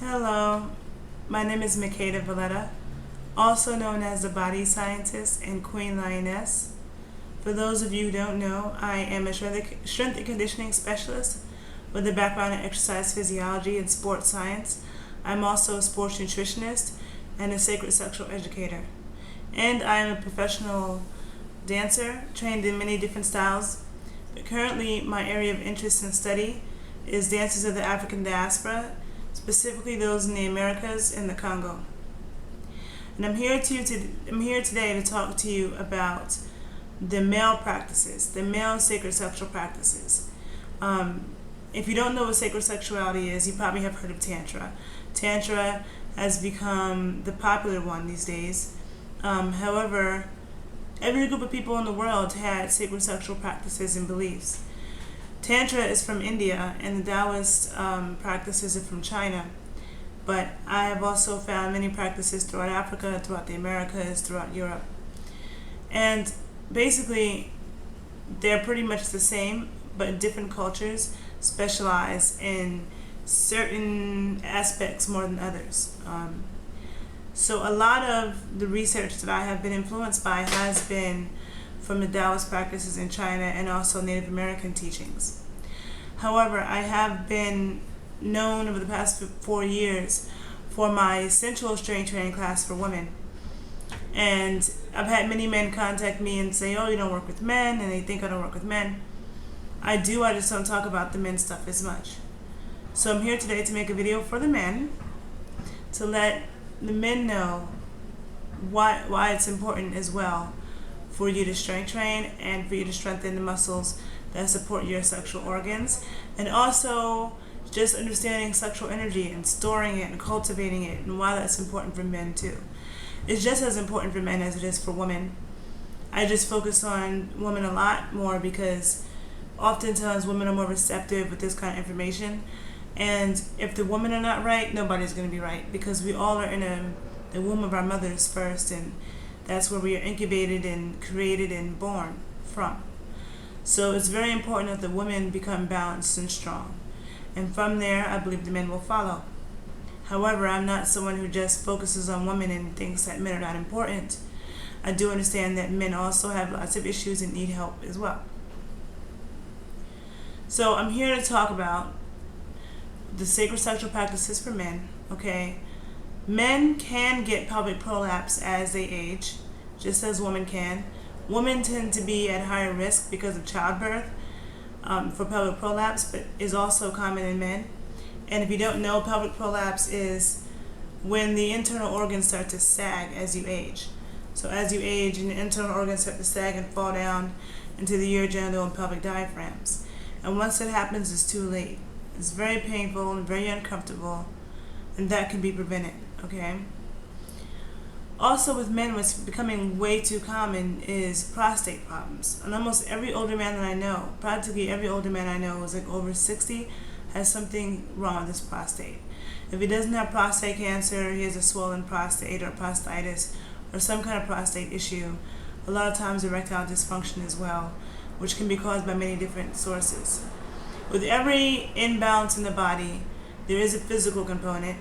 Hello, my name is Makeda Voletta, also known as the Body Scientist and Queen Lioness. For those of you who don't know, I am a strength and conditioning specialist with a background in exercise physiology and sports science. I'm also a sports nutritionist and a sacred sexual educator. And I am a professional dancer, trained in many different styles. But currently, my area of interest and study is dances of the African diaspora, specifically those in the Americas and the Congo. And I'm here today to talk to you about the male practices, the male sacred sexual practices. If you don't know what sacred sexuality is, you probably have heard of Tantra. Tantra has become the popular one these days. However, every group of people in the world had sacred sexual practices and beliefs. Tantra is from India, and the Taoist practices are from China. But I have also found many practices throughout Africa, throughout the Americas, throughout Europe. And basically, they're pretty much the same, but different cultures specialize in certain aspects more than others. So a lot of the research that I have been influenced by has been from the Taoist practices in China and also Native American teachings. However, I have been known over the past 4 years for my sensual strength training class for women. And I've had many men contact me and say, oh, you don't work with men, and they think I don't work with men. I do, I just don't talk about the men stuff as much. So I'm here today to make a video for the men, to let the men know why it's important as well for you to strength train and for you to strengthen the muscles that support your sexual organs, and also just understanding sexual energy and storing it and cultivating it, and why that's important for men too. It's just as important for men as it is for women. I just focus on women a lot more because oftentimes women are more receptive with this kind of information, and if the women are not right, nobody's going to be right, because we all are in the womb of our mothers first, and that's where we are incubated and created and born from. So it's very important that the women become balanced and strong. And from there, I believe the men will follow. However, I'm not someone who just focuses on women and thinks that men are not important. I do understand that men also have lots of issues and need help as well. So I'm here to talk about the sacred sexual practices for men, okay? Men can get pelvic prolapse as they age, just as women can. Women tend to be at higher risk because of childbirth for pelvic prolapse, but is also common in men. And if you don't know, pelvic prolapse is when the internal organs start to sag as you age. So as you age, and the internal organs start to sag and fall down into the urogenital and pelvic diaphragms. And once that happens, it's too late. It's very painful and very uncomfortable, and that can be prevented, okay? Also with men, what's becoming way too common is prostate problems. And almost every older man that I know, practically every older man I know is like over 60, has something wrong with his prostate. If he doesn't have prostate cancer, he has a swollen prostate or prostatitis or some kind of prostate issue. A lot of times erectile dysfunction as well, which can be caused by many different sources. With every imbalance in the body, there is a physical component,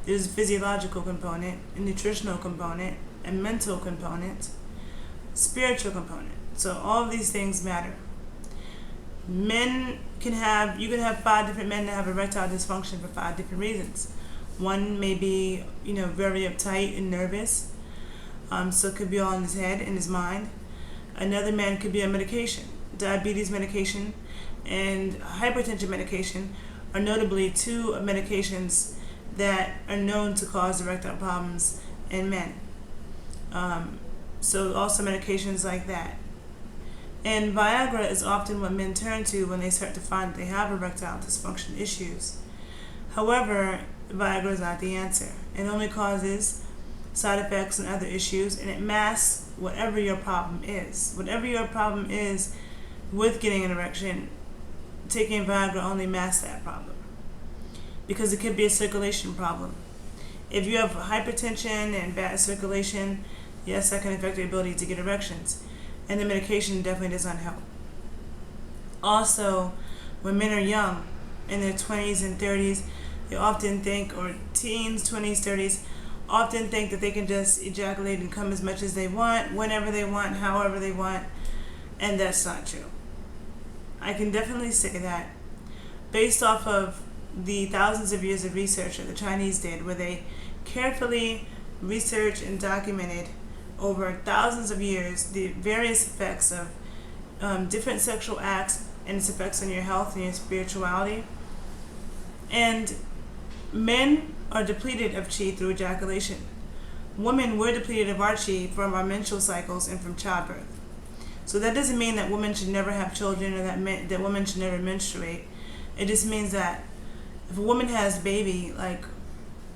there's a physiological component, a nutritional component, a mental component, spiritual component. So all of these things matter. You can have 5 different men that have erectile dysfunction for 5 different reasons. One may be, very uptight and nervous, so it could be all in his head and his mind. Another man could be on medication. Diabetes medication and hypertension medication are notably 2 medications that are known to cause erectile problems in men. So also medications like that. And Viagra is often what men turn to when they start to find that they have erectile dysfunction issues. However, Viagra is not the answer. It only causes side effects and other issues, and it masks whatever your problem is. Whatever your problem is with getting an erection, taking Viagra only masks that problem, because it could be a circulation problem. If you have hypertension and bad circulation, yes, that can affect your ability to get erections, and the medication definitely does not help. Also, when men are young, in their 20s and 30s, they often think, or teens, 20s, 30s, often think that they can just ejaculate and come as much as they want, whenever they want, however they want, and that's not true. I can definitely say that based off of the thousands of years of research that the Chinese did, where they carefully researched and documented over thousands of years the various effects of different sexual acts and its effects on your health and your spirituality. And men are depleted of chi through ejaculation. Women were depleted of our chi from our menstrual cycles and from childbirth. So that doesn't mean that women should never have children or that women should never menstruate. It just means that if a woman has a baby,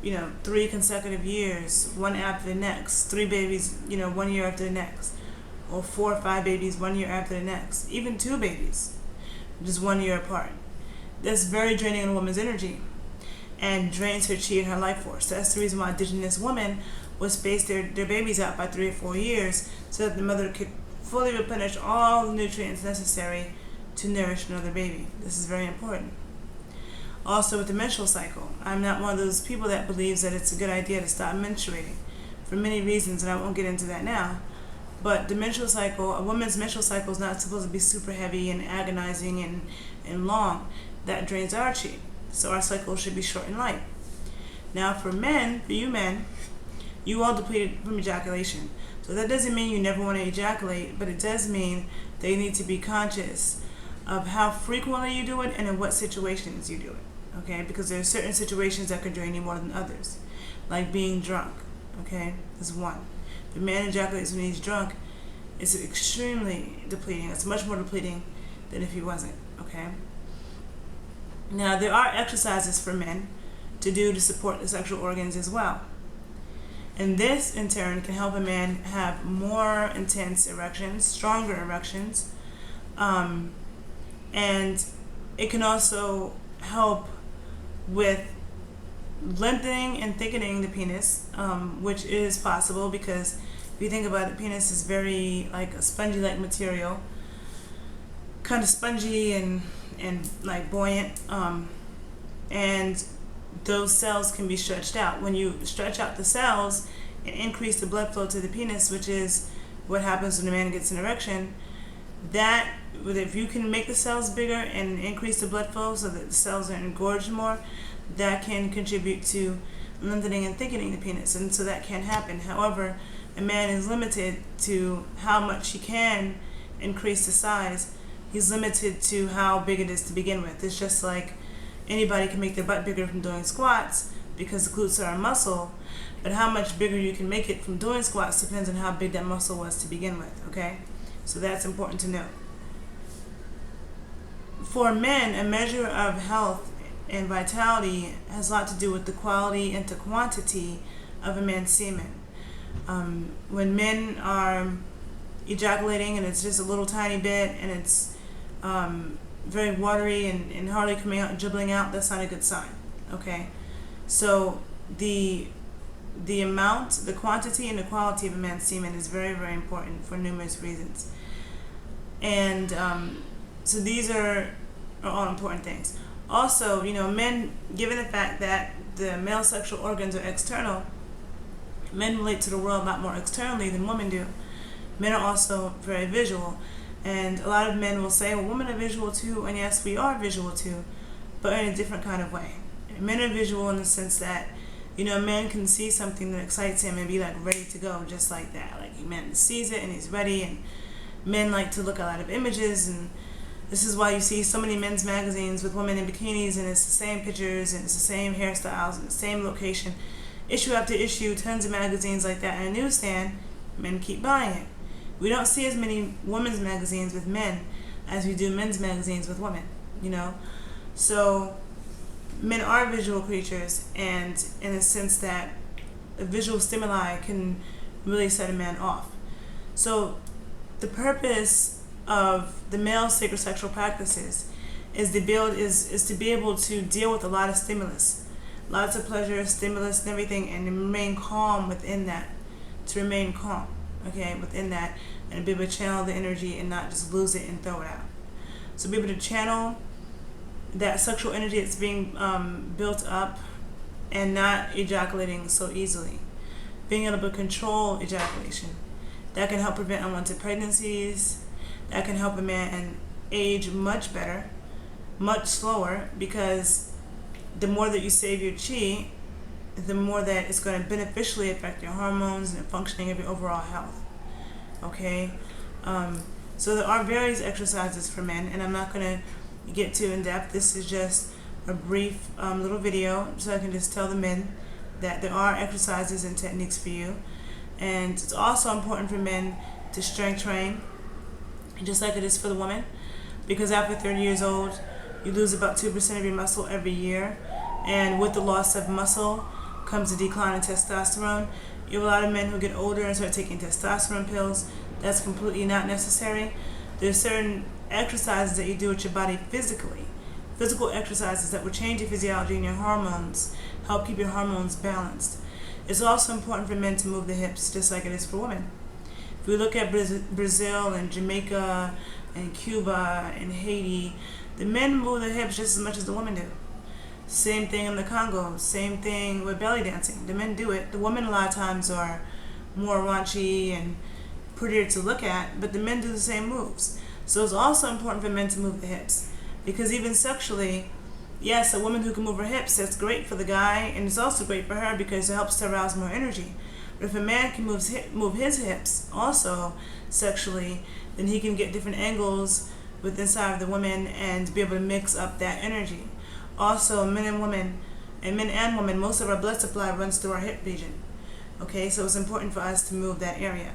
3 consecutive years, one after the next, 3 babies, 1 year after the next, or 4 or 5 babies 1 year after the next, even 2 babies, just 1 year apart. That's very draining on a woman's energy and drains her chi and her life force. That's the reason why indigenous women would space their babies out by 3 or 4 years so that the mother could fully replenish all the nutrients necessary to nourish another baby. This is very important. Also with the menstrual cycle, I'm not one of those people that believes that it's a good idea to stop menstruating for many reasons, and I won't get into that now. But the menstrual cycle, a woman's menstrual cycle is not supposed to be super heavy and agonizing and long. That drains our chi. So our cycle should be short and light. Now for you men, you all depleted from ejaculation. So that doesn't mean you never want to ejaculate, but it does mean that you need to be conscious of how frequently you do it and in what situations you do it. Okay? Because there are certain situations that can drain you more than others. Like being drunk. Okay? Is one. If a man ejaculates when he's drunk, it's extremely depleting. It's much more depleting than if he wasn't. Okay? Now there are exercises for men to do to support the sexual organs as well. And this in turn can help a man have more intense erections, stronger erections, and it can also help with lengthening and thickening the penis, which is possible because if you think about it, penis is very like a spongy-like material, kind of spongy and like buoyant, and those cells can be stretched out. When you stretch out the cells and increase the blood flow to the penis, which is what happens when a man gets an erection, that if you can make the cells bigger and increase the blood flow so that the cells are engorged more, that can contribute to lengthening and thickening the penis, and so that can happen. However, a man is limited to how much he can increase the size. He's limited to how big it is to begin with. It's just like anybody can make their butt bigger from doing squats because the glutes are a muscle, but how much bigger you can make it from doing squats depends on how big that muscle was to begin with, okay? So that's important to know. For men, a measure of health and vitality has a lot to do with the quality and the quantity of a man's semen. When men are ejaculating and it's just a little tiny bit and it's very watery and hardly coming out and dribbling out, that's not a good sign. Okay, so the amount, the quantity, and the quality of a man's semen is very, very important for numerous reasons. And so these are all important things. Also, men, given the fact that the male sexual organs are external, men relate to the world a lot more externally than women do. Men are also very visual. And a lot of men will say, well, women are visual too, and yes, we are visual too, but in a different kind of way. Men are visual in the sense that, a man can see something that excites him and be like ready to go just like that. Like, a man sees it and he's ready, and men like to look at a lot of images, and this is why you see so many men's magazines with women in bikinis, and it's the same pictures, and it's the same hairstyles, and the same location. Issue after issue, tons of magazines like that in a newsstand, men keep buying it. We don't see as many women's magazines with men as we do men's magazines with women, So men are visual creatures, and in a sense that a visual stimuli can really set a man off. So the purpose of the male sacred sexual practices is to be able to deal with a lot of stimulus, lots of pleasure, stimulus, and everything, and remain calm within that, to remain calm. Okay, within that, and be able to channel the energy and not just lose it and throw it out. So be able to channel that sexual energy that's being built up and not ejaculating so easily. Being able to control ejaculation. That can help prevent unwanted pregnancies. That can help a man age much better, much slower, because the more that you save your chi, the more that it's going to beneficially affect your hormones and the functioning of your overall health. Okay? So there are various exercises for men, and I'm not going to get too in depth. This is just a brief little video so I can just tell the men that there are exercises and techniques for you. And it's also important for men to strength train, just like it is for the woman, because after 30 years old, you lose about 2% of your muscle every year, and with the loss of muscle comes a decline in testosterone. You have a lot of men who get older and start taking testosterone pills. That's completely not necessary. There's certain exercises that you do with your body physically, physical exercises that will change your physiology and your hormones, help keep your hormones balanced. It's also important for men to move the hips, just like it is for women. If we look at Brazil and Jamaica and Cuba and Haiti, the men move their hips just as much as the women do. Same thing in the Congo, same thing with belly dancing. The men do it. The women a lot of times are more raunchy and prettier to look at, but the men do the same moves. So it's also important for men to move the hips, because even sexually, yes, a woman who can move her hips, that's great for the guy, and it's also great for her because it helps to arouse more energy. But if a man can move his hips also sexually, then he can get different angles with inside of the woman and be able to mix up that energy. Also, men and women, most of our blood supply runs through our hip region. Okay, so it's important for us to move that area.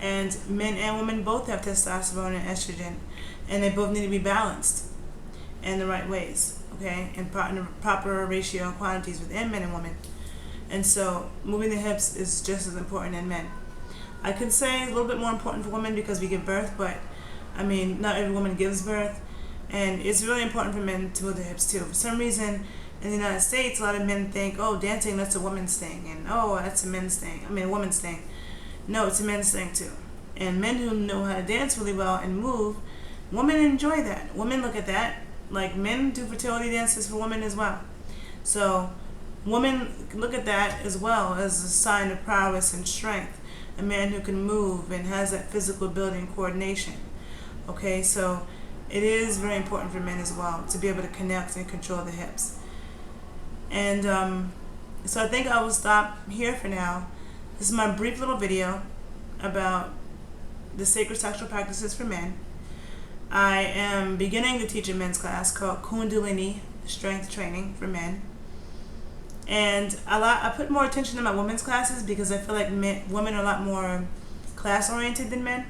And men and women both have testosterone and estrogen, and they both need to be balanced in the right ways, okay, in proper ratio and quantities within men and women. And so moving the hips is just as important in men. I could say a little bit more important for women because we give birth, but I mean, not every woman gives birth, and it's really important for men to move their hips too. For some reason, in the United States, a lot of men think, oh, dancing, that's a woman's thing, and oh, that's a men's thing. I mean, a woman's thing. No, it's a men's thing too. And men who know how to dance really well and move, women enjoy that. Women look at that like men do fertility dances for women as well. So women look at that as well as a sign of prowess and strength. A man who can move and has that physical ability and coordination. Okay, so it is very important for men as well to be able to connect and control the hips. And so I think I will stop here for now. This is my brief little video about the sacred sexual practices for men. I am beginning to teach a men's class called Kundalini Strength Training for Men. And I put more attention to my women's classes because I feel like women are a lot more class-oriented than men.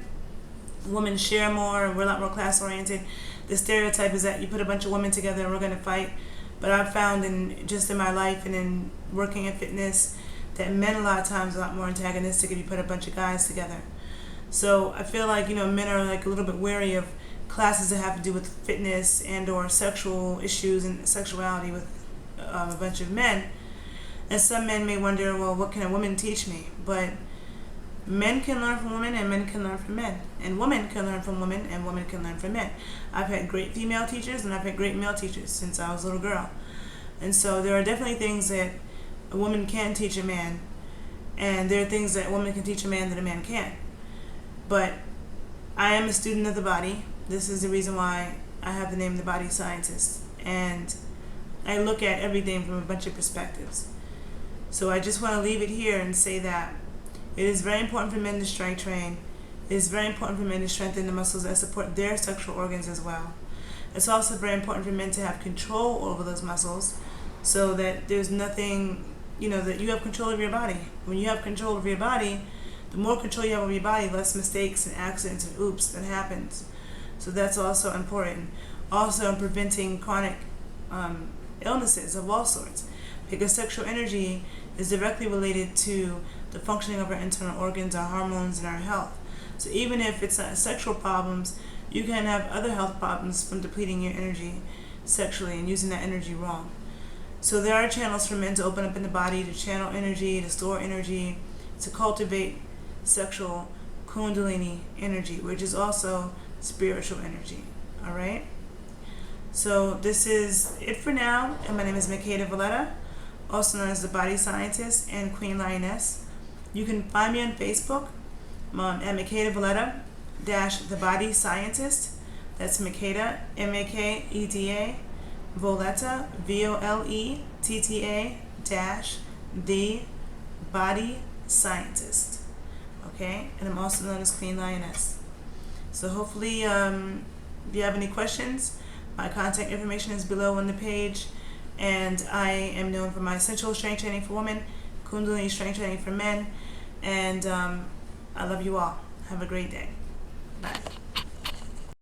Women share more, and we're a lot more class-oriented. The stereotype is that you put a bunch of women together and we're going to fight. But I've found in my life and in working in fitness that men a lot of times are a lot more antagonistic if you put a bunch of guys together. So I feel like, men are like a little bit wary of classes that have to do with fitness and or sexual issues and sexuality with a bunch of men. And some men may wonder, well, what can a woman teach me? But men can learn from women and men can learn from men. And women can learn from women and women can learn from men. I've had great female teachers and I've had great male teachers since I was a little girl. And so there are definitely things that a woman can teach a man, and there are things that a woman can teach a man that a man can't. But I am a student of the body. This is the reason why I have the name The Body Scientist. And I look at everything from a bunch of perspectives. So I just want to leave it here and say that it is very important for men to strength train. It is very important for men to strengthen the muscles that support their sexual organs as well. It's also very important for men to have control over those muscles so that there's nothing, that you have control of your body. When you have control of your body, the more control you have over your body, less mistakes and accidents and oops that happens. So that's also important. Also in preventing chronic illnesses of all sorts, because sexual energy is directly related to the functioning of our internal organs, our hormones, and our health. So even if it's not sexual problems, you can have other health problems from depleting your energy sexually and using that energy wrong. So there are channels for men to open up in the body, to channel energy, to store energy, to cultivate sexual Kundalini energy, which is also spiritual energy. All right? So this is it for now, and my name is Makeda Voletta. also known as the Body Scientist and Queen Lioness. You can find me on Facebook at Makeda Voletta - the Body Scientist. That's Makeda, Makeda Voletta, Voletta - the Body Scientist. Okay, and I'm also known as Queen Lioness. So hopefully, if you have any questions, my contact information is below on the page. And I am known for my sensual strength training for women, Kundalini strength training for men. And I love you all. Have a great day. Bye.